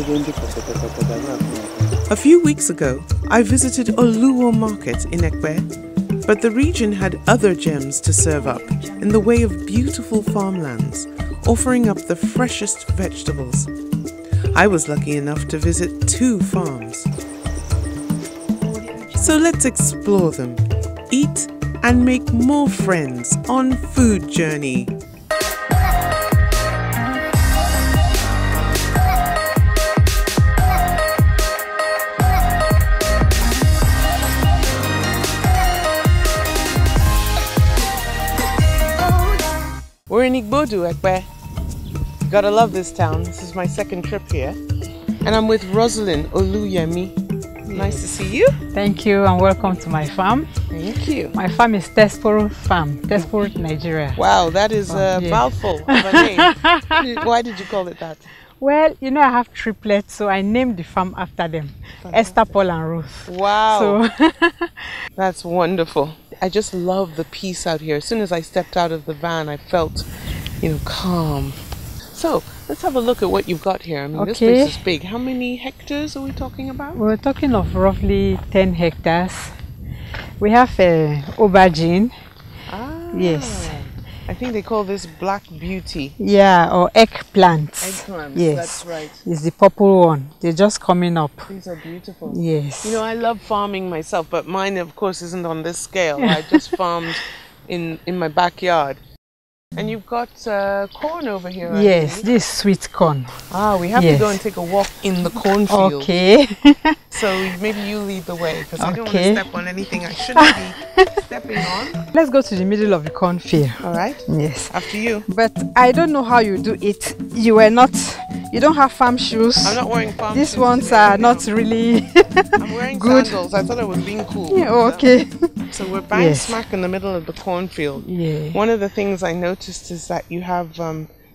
A few weeks ago, I visited Oluwo Market in Epe, but the region had other gems to serve up in the way of beautiful farmlands, offering up the freshest vegetables. I was lucky enough to visit 2 farms. So let's explore them, eat and make more friends on Food Journey. We're in Igbodu, Epe. Gotta love this town. This is my 2nd trip here. And I'm with Rosalind Oluyemi. Nice to see you. Thank you and welcome to my farm. Thank you. My farm is Tesporo Farm, Tesporo, Nigeria. Wow, that is a mouthful of a name. Why did you call it that? Well, you know I have triplets, so I named the farm after them. Esther, Paul and Ruth. Wow. So that's wonderful. I just love the peace out here. As soon as I stepped out of the van, I felt, calm. So, let's have a louk at what you've got here. I mean, This place is big. How many hectares are we talking about? We're talking of roughly 10 hectares. We have aubergine. Yes. I think they call this Black Beauty. Yeah, or eggplants. Eggplants, yes. That's right. It's the purple one. They're just coming up. These are beautiful. Yes. I love farming myself, but mine, of course, isn't on this scale. I just farmed in my backyard. And you've got corn over here. Yes, this is sweet corn. We have to go and take a walk in the cornfield. Okay. So maybe you lead the way, because I don't want to step on anything I shouldn't be stepping on. Let's go to the middle of the cornfield. All right. Yes. After you. But I don't know how you do it. You don't have farm shoes. I'm not wearing farm shoes. These ones today, are not really I'm wearing good. Sandals. I thought I was being cool. Yeah, okay. So we're bang smack in the middle of the cornfield. Yeah. One of the things I noticed is that you have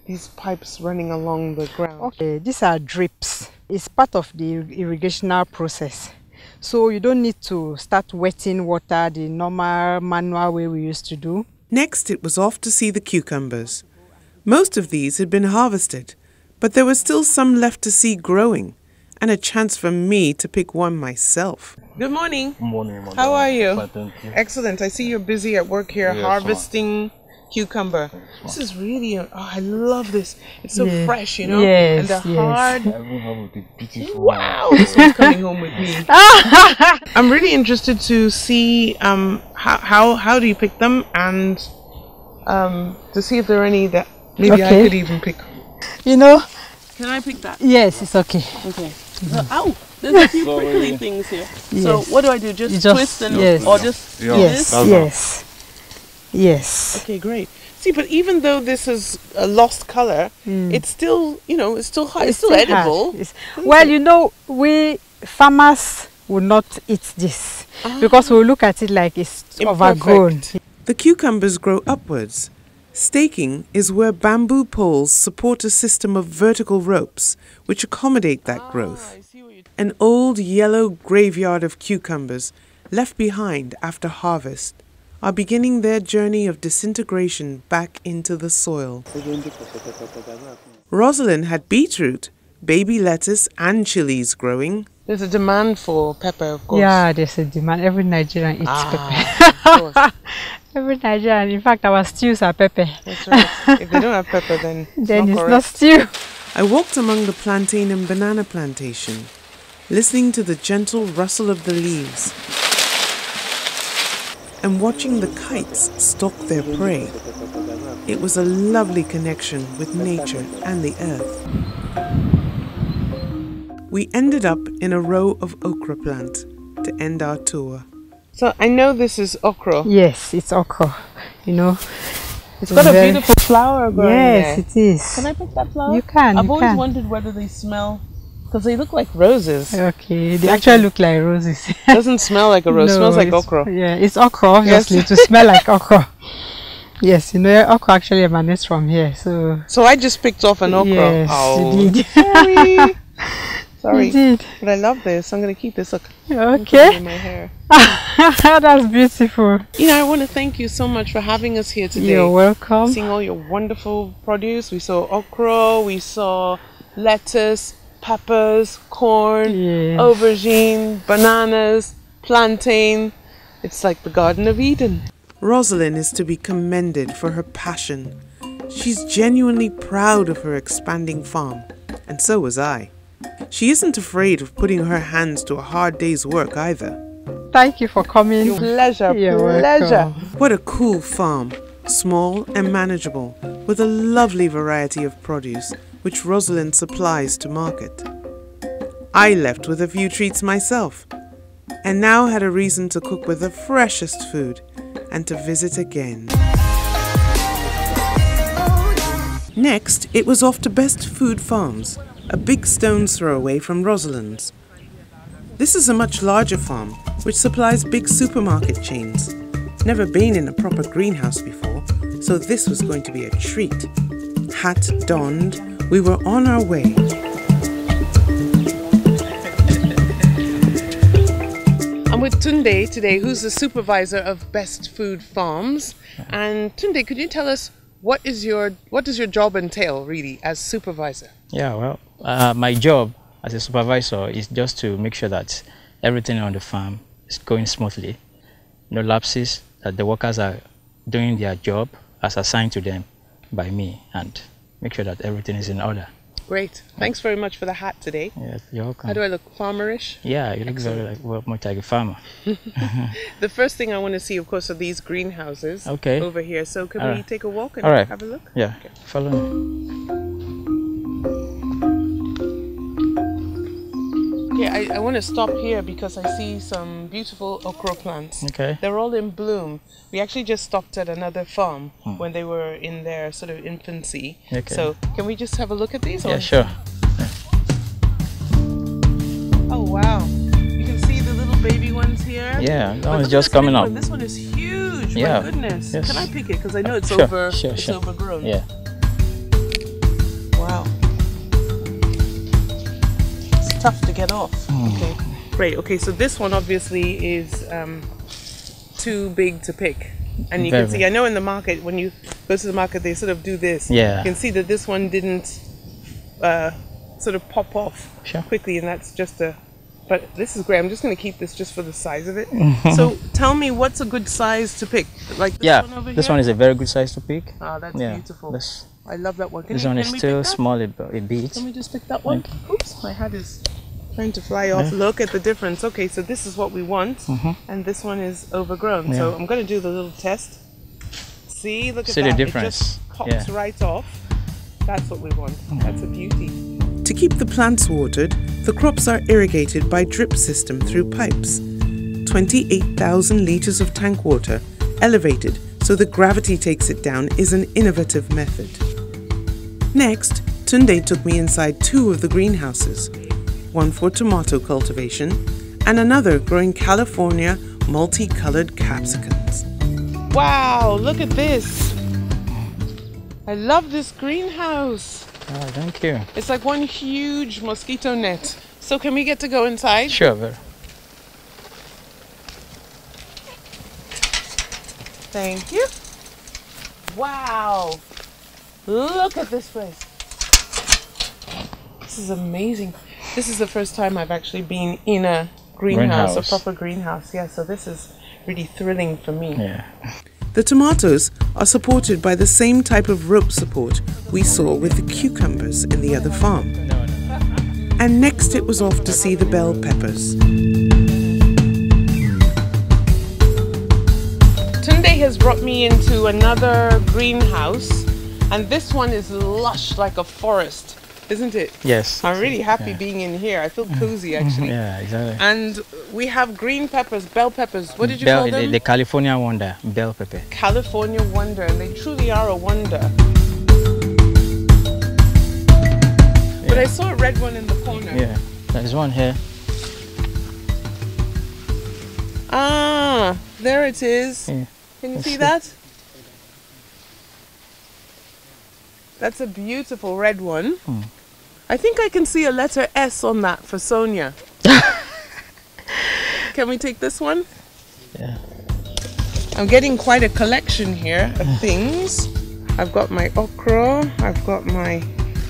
these pipes running along the ground. Okay, these are drips. It's part of the irrigational process. So you don't need to start wetting water the normal manual way we used to do. Next, it was off to see the cucumbers. Most of these had been harvested, but there was still some left to see growing, and a chance for me to pick one myself. Good morning. Good morning, madam. How are you? Fine, thank you. Excellent. I see you're busy at work here harvesting cucumber. This is really, I love this. It's so fresh, Yes, and the hard. Everyone have a beautiful. Wow, this one's coming home with me. I'm really interested to see how do you pick them, and to see if there are any that maybe I could even pick. Can I pick that? Yes, it's okay. Okay. Ow! There's a few prickly things here. Yes. So what do I do? Just twist and or just Yes. Okay, great. See, but even though this is a lost color, it's still, it's still hard. It's still edible. Well, we farmers will not eat this because we'll look at it like it's overgrown. The cucumbers grow upwards. Staking is where bamboo poles support a system of vertical ropes which accommodate that growth. An old yellow graveyard of cucumbers left behind after harvest are beginning their journey of disintegration back into the soil. Rosalind had beetroot, baby lettuce and chilies growing. There's a demand for pepper, of course. Yeah, there's a demand. Every Nigerian eats pepper. Of course. Every Nigerian. In fact, our stews are pepper. That's right. If they don't have pepper, then it's not stew. I walked among the plantain and banana plantation, listening to the gentle rustle of the leaves and watching the kites stalk their prey. It was a lovely connection with nature and the earth. We ended up in a row of okra plant to end our tour. So I know this is okra. Yes, it's okra. It's got a beautiful flower growing there. Yes, it is. Can I pick that flower? You can. I've always wondered whether they smell, because they look like roses. Okay, they actually look like roses. It doesn't smell like a rose, it smells like okra. Yeah, it's okra, obviously, to smell like okra. Yes, okra actually emanates from here. So I just picked off an okra. Yes, you did. Sorry. Sorry. You did. But I love this. I'm going to keep this. Look. Okay. In my hair. That's beautiful. I want to thank you so much for having us here today. You're welcome. Seeing all your wonderful produce. We saw okra, we saw lettuce, peppers, corn, Yes. aubergine, bananas, plantain. It's like the Garden of Eden. Rosalind is to be commended for her passion. She's genuinely proud of her expanding farm, and so was I. She isn't afraid of putting her hands to a hard day's work either. Thank you for coming. Pleasure, You're pleasure. welcome. What a cool farm, small and manageable, with a lovely variety of produce, which Rosalind supplies to market. I left with a few treats myself, and now had a reason to cook with the freshest food and to visit again. Next, it was off to Best Food Farms, a big stone's throw away from Rosalind's. This is a much larger farm, which supplies big supermarket chains. Never been in a proper greenhouse before, so this was going to be a treat. Hat donned, we were on our way. I'm with Tunde today, who's the supervisor of Best Food Farms. And Tunde, could you tell us what does your job entail really as supervisor? Yeah, well, my job as a supervisor is just to make sure that everything on the farm is going smoothly. No lapses, that the workers are doing their job as assigned to them by me, and make sure that everything is in order. Great. Thanks very much for the hat today. Yeah, you're welcome. How do I look? Farmerish? Yeah, you look very much like a farmer. The first thing I want to see, of course, are these greenhouses over here. So can we take a walk and have a look? Yeah, follow me. Okay, I want to stop here because I see some beautiful okra plants. Okay. They're all in bloom. We actually just stopped at another farm when they were in their sort of infancy. Okay. So can we just have a look at these? Yeah, sure. Oh, wow. You can see the little baby ones here. Yeah, that one's just coming up. This one is huge. Yeah. My goodness. Yes. Can I pick it? Because I know it's Sure, overgrown. Yeah. Wow. It's tough to get off. Okay. Great. Okay, so this one obviously is too big to pick. And you can see, I know in the market, when you go to the market, they sort of do this. Yeah. You can see that this one didn't sort of pop off quickly, and that's just but this is great. I'm just going to keep this just for the size of it. So tell me, what's a good size to pick? Like this one over here? This one is a very good size to pick. Ah, that's beautiful. I love that one. This one is still small a bit. Can we just pick that one? Oops, my hat is trying to fly off. Look at the difference. Okay, so this is what we want, and this one is overgrown. So I'm going to do the little test. See, look at that. The difference. It just pops right off. That's what we want. That's a beauty. To keep the plants watered, the crops are irrigated by drip system through pipes. 28,000 litres of tank water, elevated so the gravity takes it down, is an innovative method. Next, Tunde took me inside two of the greenhouses, one for tomato cultivation and another growing California multicolored capsicums. Wow, look at this. I love this greenhouse. Oh, thank you. It's like one huge mosquito net. So can we get to go inside? Sure, very. Thank you. Wow. Look at this place. This is amazing. This is the first time I've actually been in a greenhouse, a proper greenhouse. Yeah, so this is really thrilling for me. Yeah. The tomatoes are supported by the same type of rope support we saw with the cucumbers in the other farm. And next it was off to see the bell peppers. Tunde has brought me into another greenhouse, and this one is lush like a forest, isn't it? Yes. I'm really happy being in here. I feel cozy actually. Yeah, exactly. And we have green peppers, bell peppers. What did you call them? The California Wonder, bell pepper. California Wonder, and they truly are a wonder. But I saw a red one in the corner. Yeah, there's one here. Ah, there it is. Yeah. Can you see that? That's a beautiful red one. I think I can see a letter S on that for Sonia. Can we take this one? Yeah. I'm getting quite a collection here of things. I've got my okra, I've got my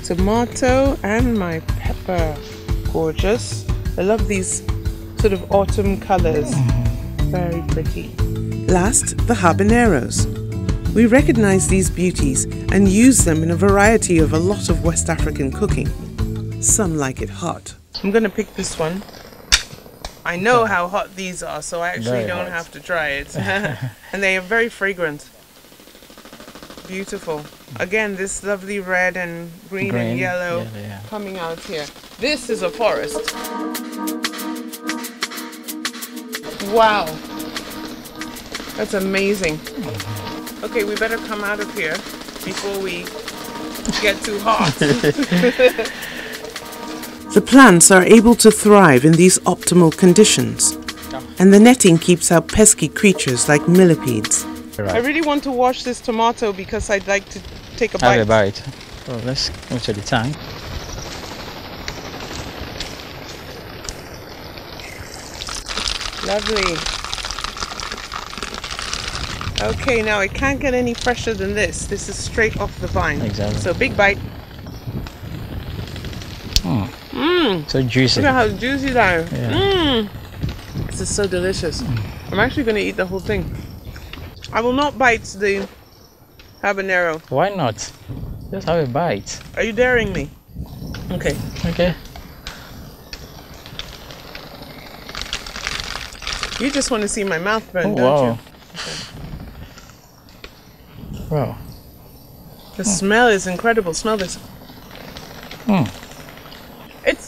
tomato and my pepper. Gorgeous. I love these sort of autumn colors. Very pretty. Last, the habaneros. We recognize these beauties and use them in a variety of a lot of West African cooking. Some like it hot. I'm gonna pick this one. I know how hot these are, so I actually don't have to try it. And they are very fragrant. Beautiful. Again, this lovely red and green and yellow coming out here. This is a forest. Wow. That's amazing. Okay, we better come out of here before we get too hot. The plants are able to thrive in these optimal conditions, and the netting keeps out pesky creatures like millipedes. I really want to wash this tomato because I'd like to take a bite. Have a bite. So let's go to the tank. Lovely. Okay, now it can't get any fresher than this. This is straight off the vine. Exactly. So big bite. So juicy. Look at how juicy that is. Yeah. This is so delicious. I'm actually going to eat the whole thing. I will not bite the habanero. Why not? Just have a bite. Are you daring me? Okay. Okay. You just want to see my mouth burn, Oh, don't wow. you? Okay. Wow. The smell is incredible. Smell this.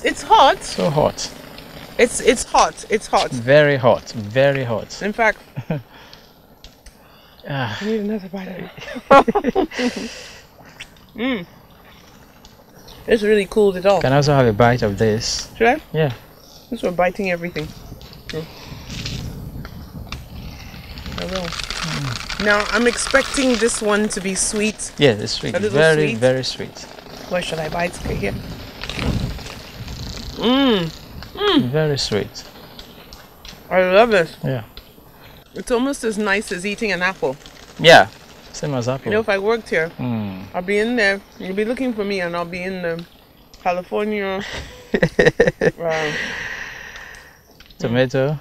It's hot. So hot. It's hot. It's hot. Very hot. Very hot. In fact, Ah. I need another bite of it. It's really cooled it off. Can I also have a bite of this? Should I? Yeah. Since we're biting everything. I will. Now, I'm expecting this one to be sweet. Yeah, it's sweet. A little Very, sweet. very sweet. Where should I bite? Okay, here. Very sweet. I love it. Yeah. It's almost as nice as eating an apple. Yeah. Same as apple. You know, if I worked here, I'll be in there. You'll be looking for me, and I'll be in the California. Tomato.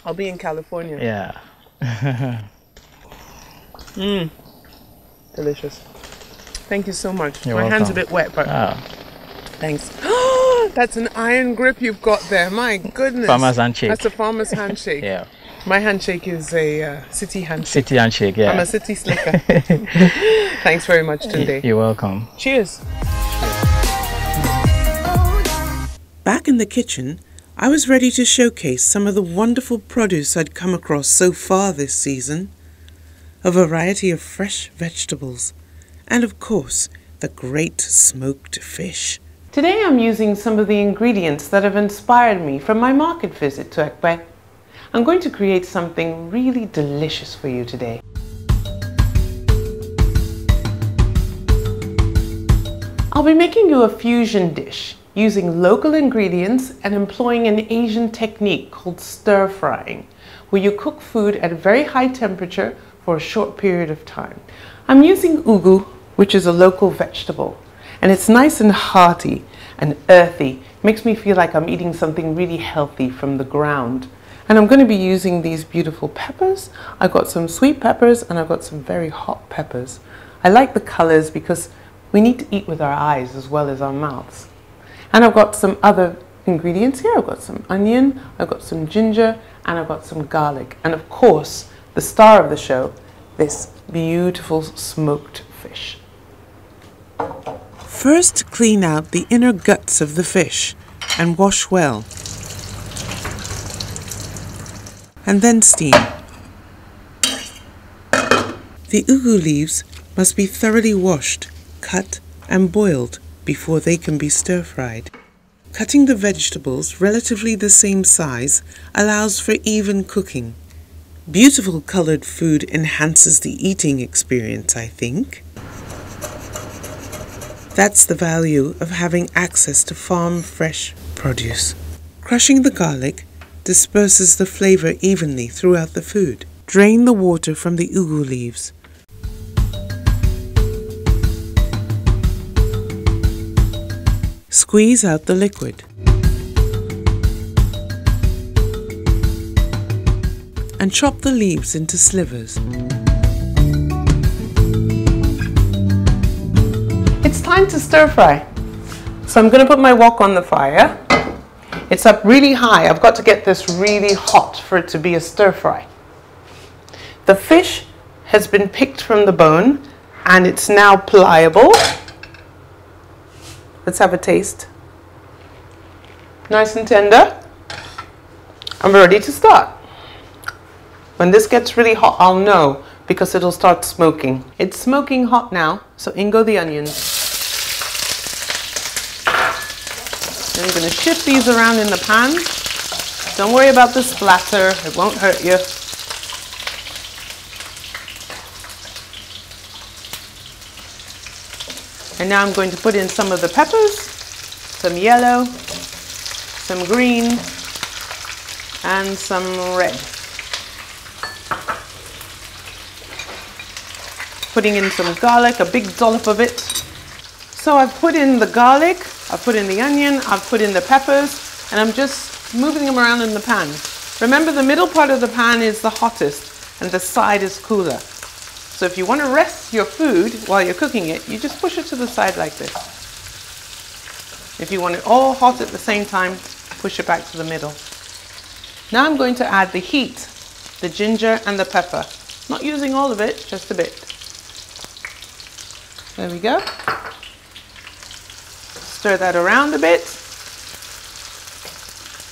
I'll be in California. Yeah. Delicious. Thank you so much. You're My hand's a welcome. bit wet, but thanks. That's an iron grip you've got there. My goodness. Farmer's handshake. That's a farmer's handshake. Yeah. My handshake is a city handshake. City handshake, yeah. I'm a city slicker. Thanks very much today. You're welcome. Cheers. Back in the kitchen, I was ready to showcase some of the wonderful produce I'd come across so far this season. A variety of fresh vegetables, and of course, the great smoked fish. Today I'm using some of the ingredients that have inspired me from my market visit to Epe. I'm going to create something really delicious for you today. I'll be making you a fusion dish using local ingredients and employing an Asian technique called stir frying, where you cook food at a very high temperature for a short period of time. I'm using ugu, which is a local vegetable, and it's nice and hearty and earthy. It makes me feel like I'm eating something really healthy from the ground. And I'm going to be using these beautiful peppers. I've got some sweet peppers and I've got some very hot peppers. I like the colors because we need to eat with our eyes as well as our mouths. And I've got some other ingredients here. I've got some onion, I've got some ginger, and I've got some garlic. And of course, the star of the show, this beautiful smoked fish. First, clean out the inner guts of the fish and wash well. And then steam. The ugu leaves must be thoroughly washed, cut and boiled before they can be stir-fried. Cutting the vegetables relatively the same size allows for even cooking. Beautiful colored food enhances the eating experience, I think. That's the value of having access to farm fresh produce. Crushing the garlic disperses the flavor evenly throughout the food. Drain the water from the ugu leaves. Squeeze out the liquid. And chop the leaves into slivers. It's time to stir fry. So I'm going to put my wok on the fire. It's up really high. I've got to get this really hot for it to be a stir fry. The fish has been picked from the bone and it's now pliable. Let's have a taste. Nice and tender. I'm ready to start. When this gets really hot, I'll know because it'll start smoking. It's smoking hot now, so in go the onions. I'm going to shift these around in the pan. Don't worry about the splatter, it won't hurt you. And now I'm going to put in some of the peppers, some yellow, some green, and some red. Putting in some garlic, a big dollop of it. So I've put in the garlic, I've put in the onion, I've put in the peppers, and I'm just moving them around in the pan. Remember, the middle part of the pan is the hottest and the side is cooler. So if you want to rest your food while you're cooking it, you just push it to the side like this. If you want it all hot at the same time, push it back to the middle. Now I'm going to add the heat, the ginger and the pepper. Not using all of it, just a bit. There we go. Stir that around a bit.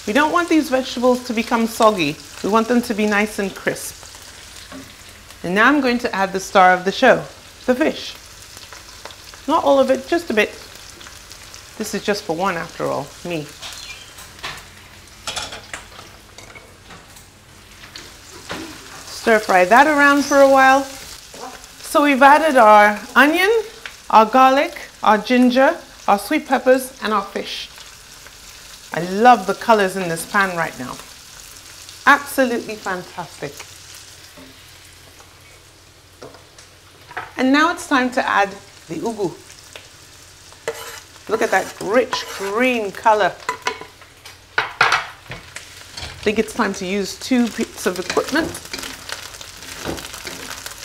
We don't want these vegetables to become soggy. We want them to be nice and crisp. And now I'm going to add the star of the show, the fish. Not all of it, just a bit. This is just for one after all, me. Stir fry that around for a while. So we've added our onion, our garlic, our ginger, our sweet peppers, and our fish. I love the colors in this pan right now. Absolutely fantastic. And now it's time to add the ugu. Look at that rich green color. I think it's time to use 2 bits of equipment.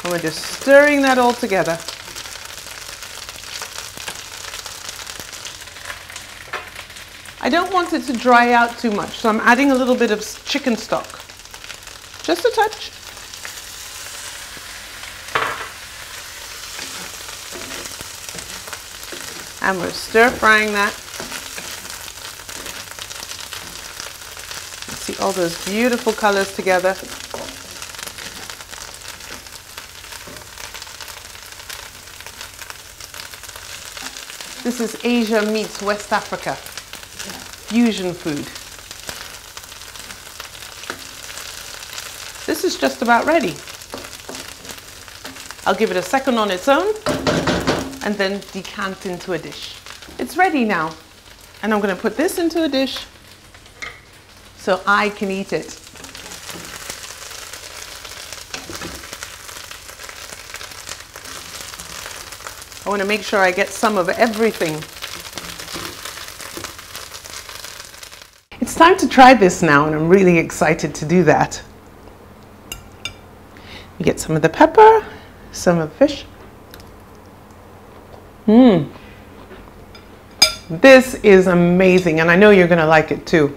And we're just stirring that all together. I don't want it to dry out too much, so I'm adding a little bit of chicken stock. Just a touch. And we're stir frying that. See all those beautiful colors together. This is Asia meets West Africa. Fusion food. This is just about ready. I'll give it a second on its own and then decant into a dish. It's ready now. And I'm going to put this into a dish so I can eat it. I want to make sure I get some of everything. It's time to try this now, and I'm really excited to do that. You get some of the pepper, some of the fish. This is amazing, and I know you're going to like it too.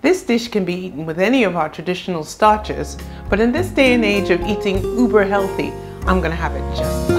This dish can be eaten with any of our traditional starches, but in this day and age of eating uber healthy, I'm going to have it just like